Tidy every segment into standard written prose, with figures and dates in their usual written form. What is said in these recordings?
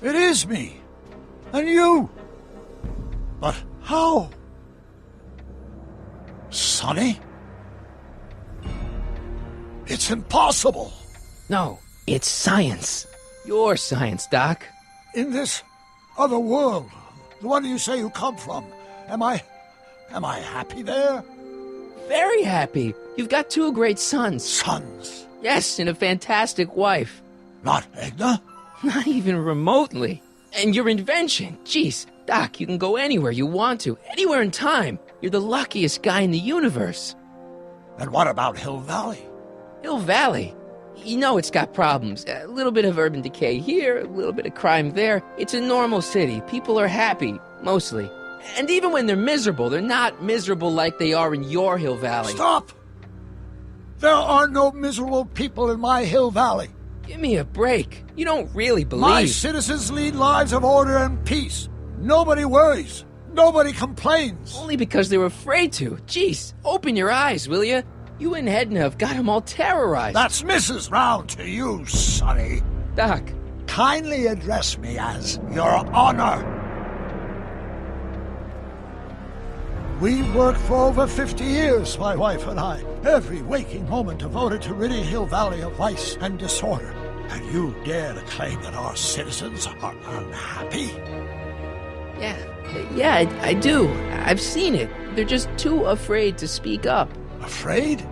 It is me. And you. But how? Sonny? It's impossible. No, it's science. Your science, Doc. In this other world, the one you say you come from, am I happy there? Very happy. You've got 2 great sons. Sons? Yes, and a fantastic wife. Not Edna? Not even remotely. And your invention. Jeez, Doc, you can go anywhere you want to. Anywhere in time. You're the luckiest guy in the universe. And what about Hill Valley? Hill Valley? You know it's got problems. A little bit of urban decay here, a little bit of crime there. It's a normal city. People are happy, mostly. And even when they're miserable, they're not miserable like they are in your Hill Valley. Stop! There are no miserable people in my Hill Valley. Give me a break. You don't really believe... My citizens lead lives of order and peace. Nobody worries. Nobody complains. Only because they're afraid to. Jeez, open your eyes, will you? You and Edna have got them all terrorized. That's Mrs. Round to you, Sonny. Doc. Kindly address me as Your Honor. We worked for over 50 years, my wife and I. Every waking moment devoted to ridding Hill Valley of vice and disorder. And you dare to claim that our citizens are unhappy? Yeah, I do. I've seen it. They're just too afraid to speak up. Afraid?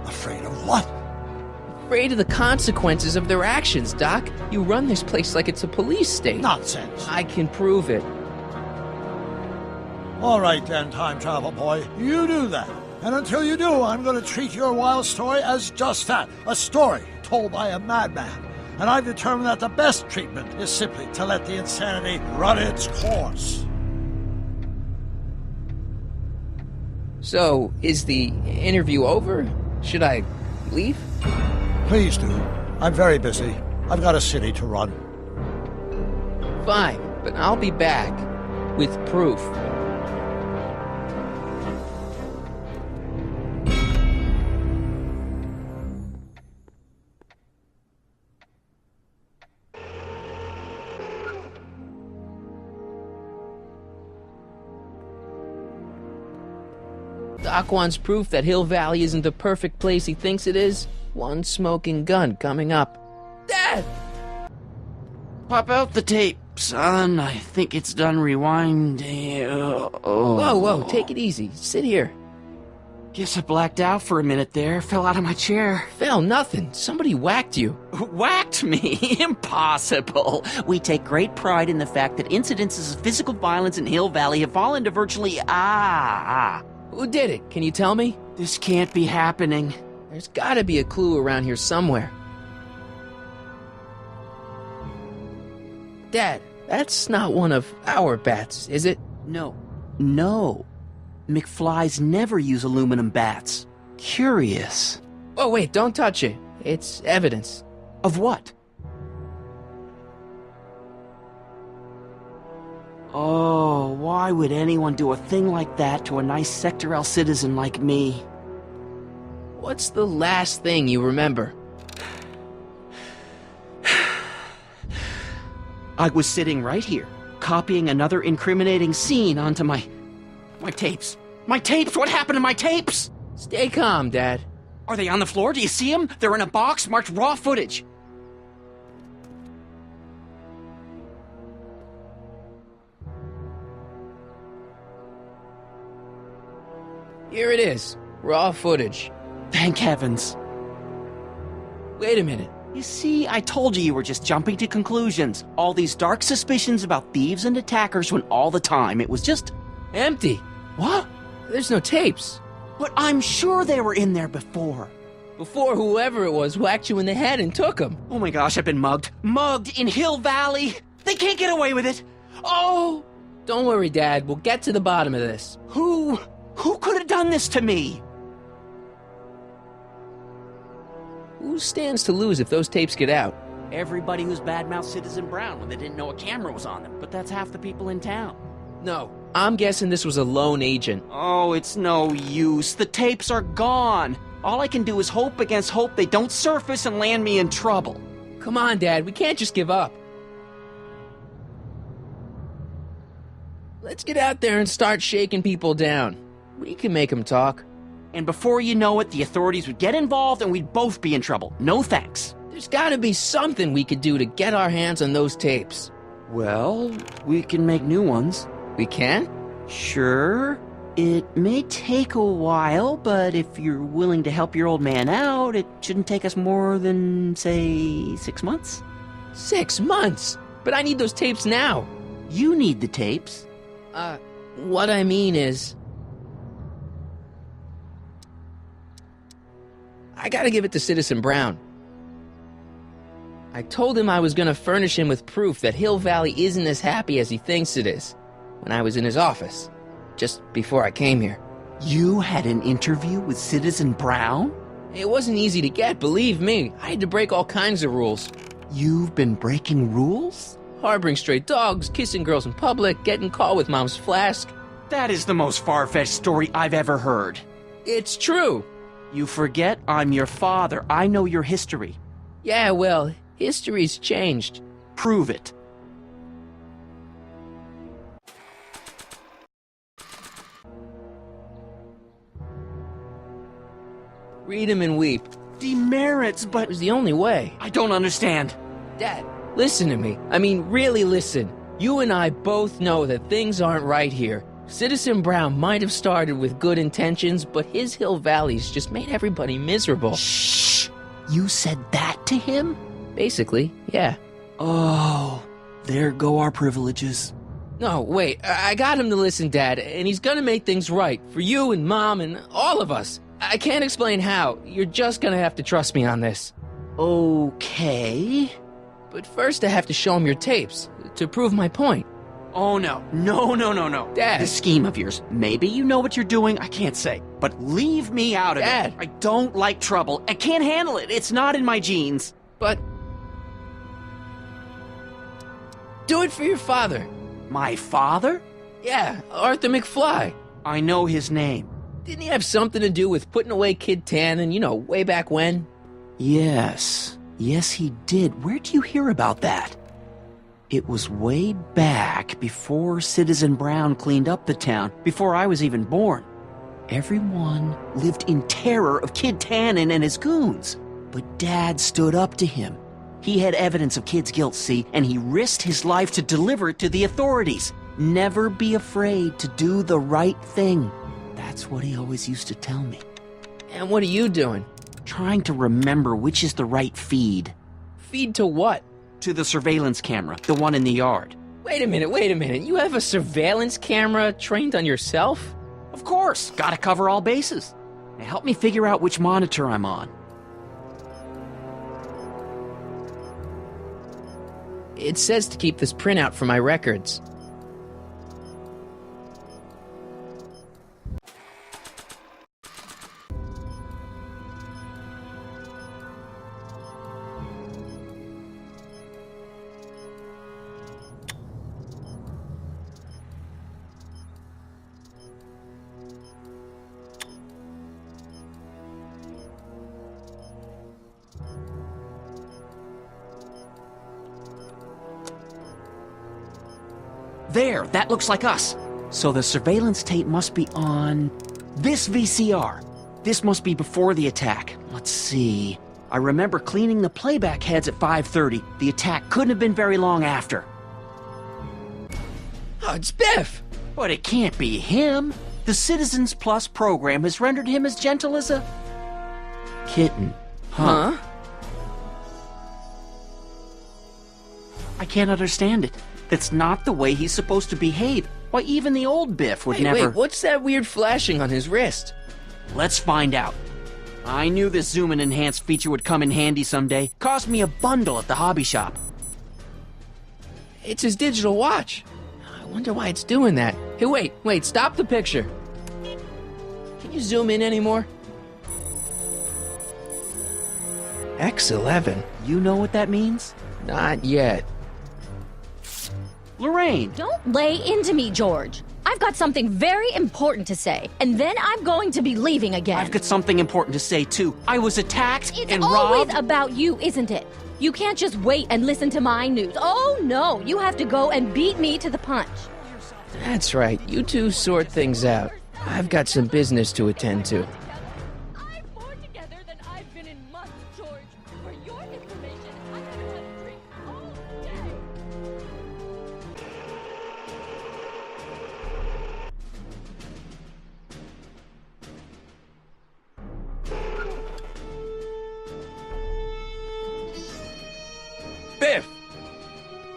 Afraid of what? Afraid of the consequences of their actions, Doc. You run this place like it's a police state. Nonsense. I can prove it. All right then, time travel boy. You do that. And until you do, I'm going to treat your wild story as just that. A story told by a madman. And I've determined that the best treatment is simply to let the insanity run its course. So, is the interview over? Should I leave? Please do. I'm very busy. I've got a city to run. Fine, but I'll be back with proof. Doc wants proof that Hill Valley isn't the perfect place he thinks it is. One smoking gun coming up. Dad! Pop out the tape, son. I think it's done rewinding. Whoa, take it easy. Sit here. Guess I blacked out for a minute there. Fell out of my chair. Fell nothing. Somebody whacked you. Whacked me? Impossible. We take great pride in the fact that incidences of physical violence in Hill Valley have fallen to virtually... Who did it? Can you tell me? This can't be happening. There's gotta be a clue around here somewhere. Dad, that's not one of our bats, is it? No. McFlys never use aluminum bats. Curious. Oh, wait, don't touch it. It's evidence. Of what? Oh, why would anyone do a thing like that to a nice Sector L citizen like me? What's the last thing you remember? I was sitting right here, copying another incriminating scene onto my tapes. My tapes! What happened to my tapes? Stay calm, Dad. Are they on the floor? Do you see them? They're in a box marked raw footage. Here it is. Raw footage. Thank heavens. Wait a minute. You see, I told you were just jumping to conclusions. All these dark suspicions about thieves and attackers when all the time it was just... empty. What? There's no tapes. But I'm sure they were in there before. Before whoever it was whacked you in the head and took them. Oh my gosh, I've been mugged. Mugged in Hill Valley. They can't get away with it. Oh! Don't worry, Dad. We'll get to the bottom of this. Who could have done this to me? Who stands to lose if those tapes get out? Everybody who's badmouthed Citizen Brown when they didn't know a camera was on them. But that's half the people in town. No. I'm guessing this was a lone agent. Oh, it's no use. The tapes are gone. All I can do is hope against hope they don't surface and land me in trouble. Come on, Dad. We can't just give up. Let's get out there and start shaking people down. We can make them talk. And before you know it, the authorities would get involved and we'd both be in trouble. No thanks. There's gotta be something we could do to get our hands on those tapes. Well, we can make new ones. We can? Sure. It may take a while, but if you're willing to help your old man out, it shouldn't take us more than, say, 6 months. 6 months? But I need those tapes now. You need the tapes. What I mean is... I gotta give it to Citizen Brown. I told him I was gonna furnish him with proof that Hill Valley isn't as happy as he thinks it is when I was in his office, just before I came here. You had an interview with Citizen Brown? It wasn't easy to get, believe me. I had to break all kinds of rules. You've been breaking rules? Harboring stray dogs, kissing girls in public, getting caught with Mom's flask. That is the most far-fetched story I've ever heard. It's true. You forget I'm your father. I know your history. Yeah, well, history's changed. Prove it. Read him and weep. Demerits, but... It was the only way. I don't understand. Dad, listen to me. I mean, really listen. You and I both know that things aren't right here. Citizen Brown might have started with good intentions, but his Hill Valley's just made everybody miserable. Shh! You said that to him? Basically, yeah. Oh, there go our privileges. No, wait, I got him to listen, Dad, and he's gonna make things right for you and Mom and all of us. I can't explain how. You're just gonna have to trust me on this. Okay. But first I have to show him your tapes, to prove my point. Oh, no. No. Dad. This scheme of yours, maybe you know what you're doing, I can't say. But leave me out of Dad. it. I don't like trouble. I can't handle it. It's not in my genes. But... do it for your father. My father? Yeah, Arthur McFly. I know his name. Didn't he have something to do with putting away Kid Tannen, way back when? Yes. Yes, he did. Where'd you hear about that? It was way back before Citizen Brown cleaned up the town, before I was even born. Everyone lived in terror of Kid Tannen and his goons. But Dad stood up to him. He had evidence of Kid's guilt, see, and he risked his life to deliver it to the authorities. Never be afraid to do the right thing. That's what he always used to tell me. And what are you doing? Trying to remember which is the right feed. Feed to what? To the surveillance camera, the one in the yard. Wait a minute. You have a surveillance camera trained on yourself? Of course, gotta cover all bases. Now help me figure out which monitor I'm on. It says to keep this printout for my records. There, that looks like us. So the surveillance tape must be on this VCR. This must be before the attack. Let's see. I remember cleaning the playback heads at 5:30. The attack couldn't have been very long after. Oh, it's Biff! But it can't be him. The Citizens Plus program has rendered him as gentle as a kitten. Huh? I can't understand it. That's not the way he's supposed to behave. Why, even the old Biff would never... Wait, what's that weird flashing on his wrist? Let's find out. I knew this zoom and enhance feature would come in handy someday. Cost me a bundle at the hobby shop. It's his digital watch. I wonder why it's doing that. Hey, wait, stop the picture. Can you zoom in anymore? X11. You know what that means? Not yet. Lorraine! Don't lay into me, George. I've got something very important to say, and then I'm going to be leaving again. I've got something important to say, too. I was attacked it's and always robbed... about you, isn't it? You can't just wait and listen to my news. Oh, no, you have to go and beat me to the punch. That's right. You two sort things out. I've got some business to attend to. I'm more together than I've been in months, George. For your information, I haven't had a drink all day. Biff!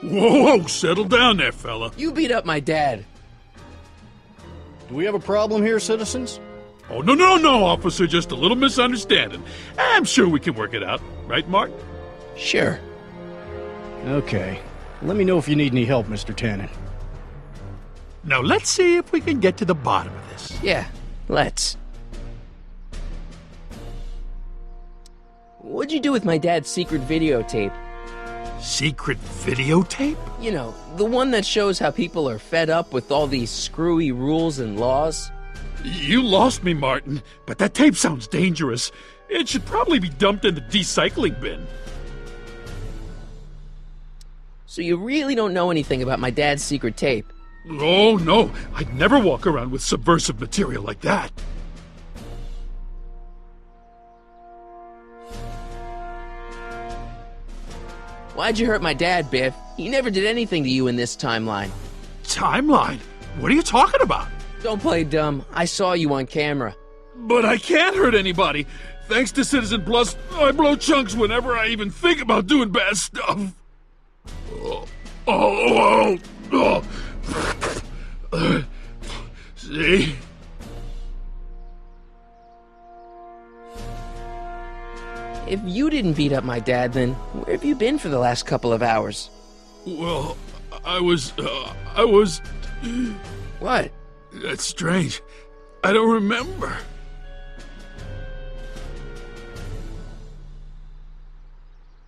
Whoa, settle down there, fella. You beat up my dad. Do we have a problem here, citizens? Oh, no, officer, just a little misunderstanding. I'm sure we can work it out. Right, Mark? Sure. Okay. Let me know if you need any help, Mr. Tannen. Now, let's see if we can get to the bottom of this. Yeah, let's. What'd you do with my dad's secret videotape? Secret videotape? You know, the one that shows how people are fed up with all these screwy rules and laws? You lost me, Martin, but that tape sounds dangerous. It should probably be dumped in the recycling bin. So you really don't know anything about my dad's secret tape? Oh, no, I'd never walk around with subversive material like that. Why'd you hurt my dad, Biff? He never did anything to you in this timeline. Timeline? What are you talking about? Don't play dumb. I saw you on camera. But I can't hurt anybody. Thanks to Citizen Plus, I blow chunks whenever I even think about doing bad stuff. See? If you didn't beat up my dad, then where have you been for the last couple of hours? Well, I was... What? That's strange. I don't remember.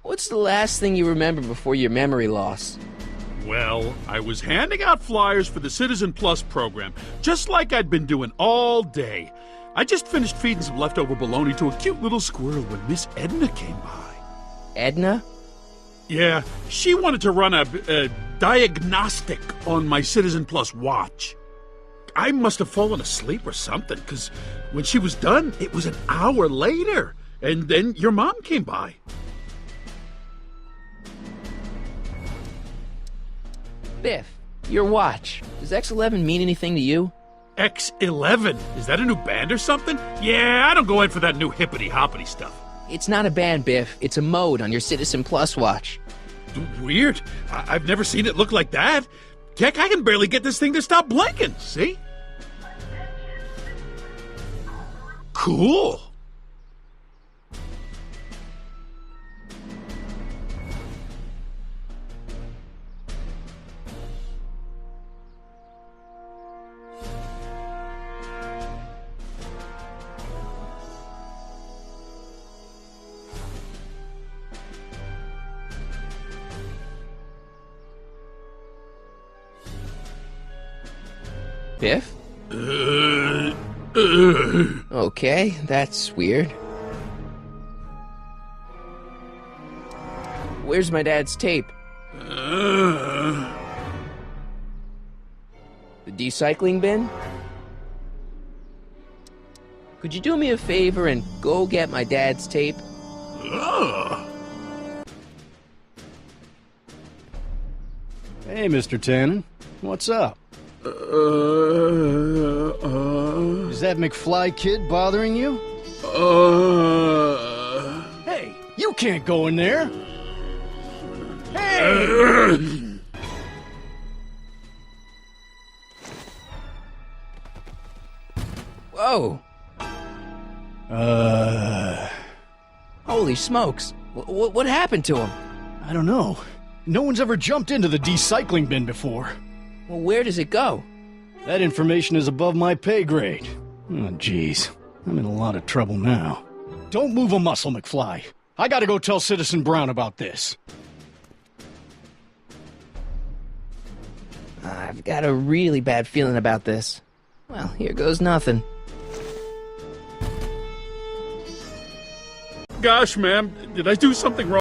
What's the last thing you remember before your memory loss? Well, I was handing out flyers for the Citizen Plus program, just like I'd been doing all day. I just finished feeding some leftover bologna to a cute little squirrel when Miss Edna came by. Edna? Yeah, she wanted to run a diagnostic on my Citizen Plus watch. I must have fallen asleep or something, because when she was done, it was an hour later. And then your mom came by. Biff, your watch. Does X11 mean anything to you? X11? Is that a new band or something? Yeah, I don't go in for that new hippity-hoppity stuff. It's not a band, Biff. It's a mode on your Citizen Plus watch. Weird. I've never seen it look like that. Heck, I can barely get this thing to stop blinking, see? Cool. Biff? Okay, that's weird. Where's my dad's tape? Uh, The recycling bin? Could you do me a favor and go get my dad's tape? Hey, Mr. Tannen. What's up? Is that McFly kid bothering you? Hey, you can't go in there! Hey! Whoa! Holy smokes! What happened to him? I don't know. No one's ever jumped into the recycling bin before. Well, where does it go? That information is above my pay grade. Oh, jeez. I'm in a lot of trouble now. Don't move a muscle, McFly. I gotta go tell Citizen Brown about this. I've got a really bad feeling about this. Well, here goes nothing. Gosh, ma'am, did I do something wrong?